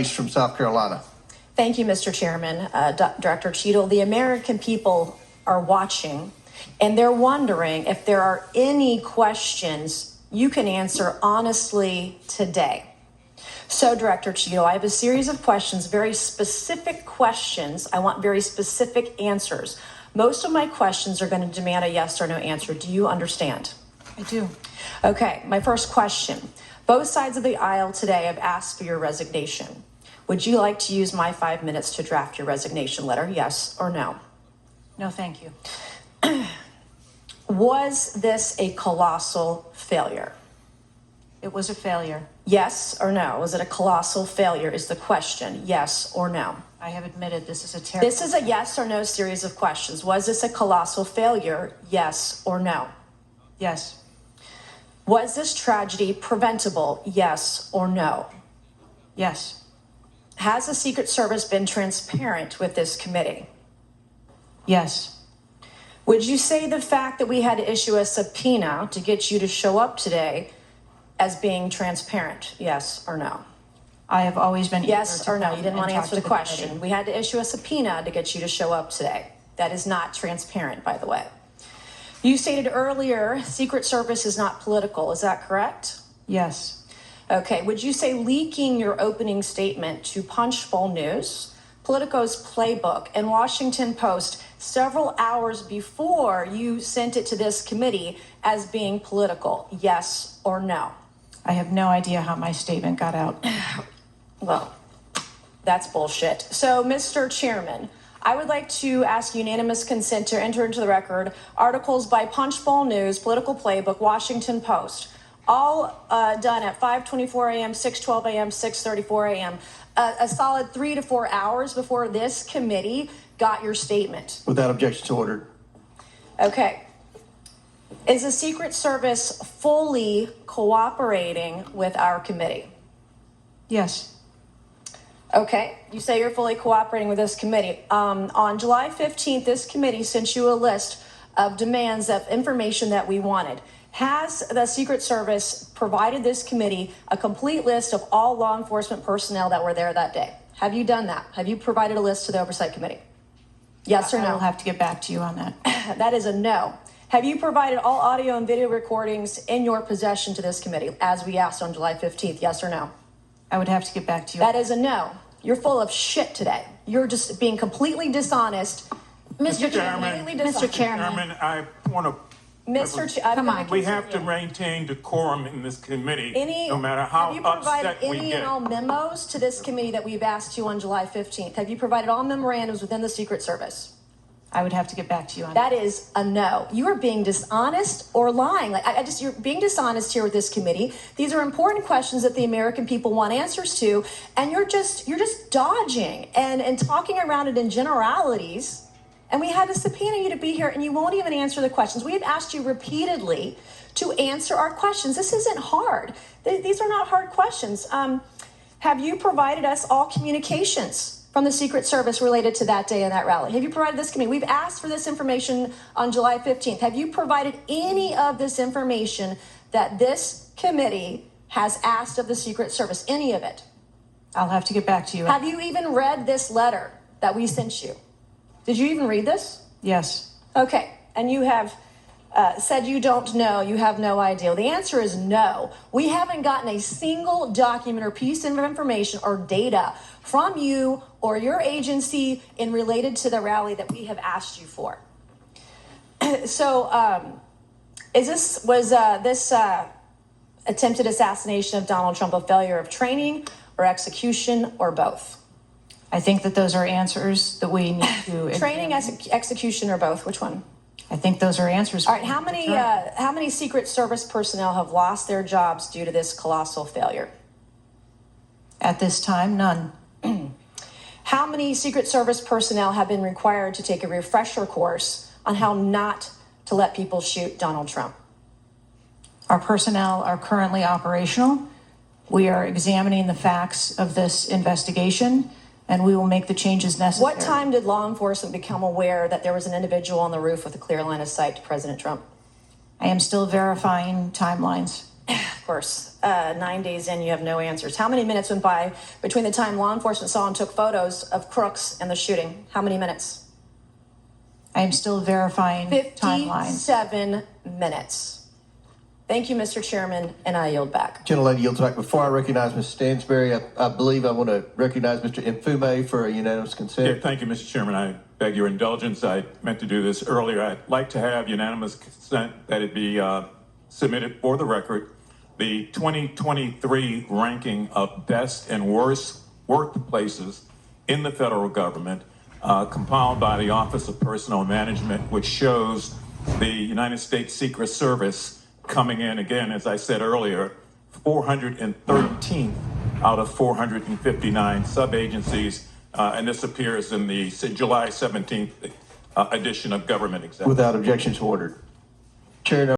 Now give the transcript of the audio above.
From South Carolina. Thank you, Mr. Chairman. Director Cheadle, the American people are watching, and they're wondering if there are any questions you can answer honestly today. So, Director Cheadle, I have a series of questions, very specific questions. I want very specific answers. Most of my questions are going to demand a yes or no answer. Do you understand? I do. Okay, my first question. Both sides of the aisle today have asked for your resignation. Would you like to use my 5 minutes to draft your resignation letter, yes or no? No, thank you. Was this a colossal failure? It was a failure. Yes or no? Was it a colossal failure is the question, yes or no? I have admitted this is a terrible... This is a yes or no series of questions. Was this a colossal failure, yes or no? Yes. Was this tragedy preventable, yes or no? Yes. Has the Secret Service been transparent with this committee? Yes. Would you say the fact that we had to issue a subpoena to get you to show up today as being transparent, yes or no? I have always been... Yes or no? You didn't want to answer the question. Committee. We had to issue a subpoena to get you to show up today. That is not transparent, by the way. You stated earlier, Secret Service is not political. Is that correct? Yes. Okay. Would you say leaking your opening statement to Punchbowl News, Politico's Playbook, and Washington Post several hours before you sent it to this committee as being political, yes or no? I have no idea how my statement got out. Well, that's bullshit. So, Mr. Chairman, I would like to ask unanimous consent to enter into the record articles by Punchbowl News, Political Playbook, Washington Post, all done at 5:24 a.m., 6:12 a.m., 6:34 a.m., a solid 3 to 4 hours before this committee got your statement. Without objection to order. Okay. Is the Secret Service fully cooperating with our committee? Yes. Okay, you say you're fully cooperating with this committee. On July 15th, this committee sent you a list of demands of information that we wanted. Has the Secret Service provided this committee a complete list of all law enforcement personnel that were there that day? Have you done that? Have you provided a list to the Oversight Committee? Yes or no? I will have to get back to you on that. That is a no. Have you provided all audio and video recordings in your possession to this committee, as we asked on July 15th, yes or no? I would have to get back to you. That is a no. You're full of shit today. You're just being completely dishonest. Mr. Chairman, Mr. Chairman, I want to. Come on. We have to maintain decorum in this committee, no matter how have you provided upset we any get. and all memos to this committee that we've asked you on July 15th? Have you provided all memorandums within the Secret Service? I would have to get back to you on that. That is a no. You are being dishonest or lying. Like you're being dishonest here with this committee. These are important questions that the American people want answers to, and you're just dodging and talking around it in generalities. And we had to subpoena you to be here, and you won't even answer the questions. We have asked you repeatedly to answer our questions. This isn't hard. These are not hard questions. Have you provided us all communications from the Secret Service related to that day and that rally? Have you provided this committee? We've asked for this information on July 15th. Have you provided any of this information that this committee has asked of the Secret Service? Any of it? I'll have to get back to you. Have you even read this letter that we sent you? Did you even read this? Yes. Okay. And you have said you don't know, you have no idea. The answer is no. We haven't gotten a single document or piece of information or data from you or your agency in related to the rally that we have asked you for. So, was this attempted assassination of Donald Trump a failure of training or execution or both? I think that those are answers that we need to Training, execution, or both? Which one? I think those are answers. All right. How many Secret Service personnel have lost their jobs due to this colossal failure? At this time, none. How many Secret Service personnel have been required to take a refresher course on how not to let people shoot Donald Trump? Our personnel are currently operational. We are examining the facts of this investigation, and we will make the changes necessary. What time did law enforcement become aware that there was an individual on the roof with a clear line of sight to President Trump? I am still verifying timelines. Of course, 9 days in, you have no answers. How many minutes went by between the time law enforcement saw and took photos of Crooks and the shooting? How many minutes? I am still verifying timelines. 57 minutes. Thank you, Mr. Chairman, and I yield back. Gentlelady yields back. Before I recognize Ms. Stansberry, I believe I want to recognize Mr. Mfume for a unanimous Yeah, consent. thank you, Mr. Chairman. I beg your indulgence. I meant to do this earlier. I'd like to have unanimous consent that it be submitted for the record. The 2023 ranking of best and worst workplaces in the federal government, compiled by the Office of Personnel Management, which shows the United States Secret Service coming in again, as I said earlier, 413th out of 459 sub-agencies. And this appears in the July 17th edition of Government Examiner. Without objection, so ordered. Chair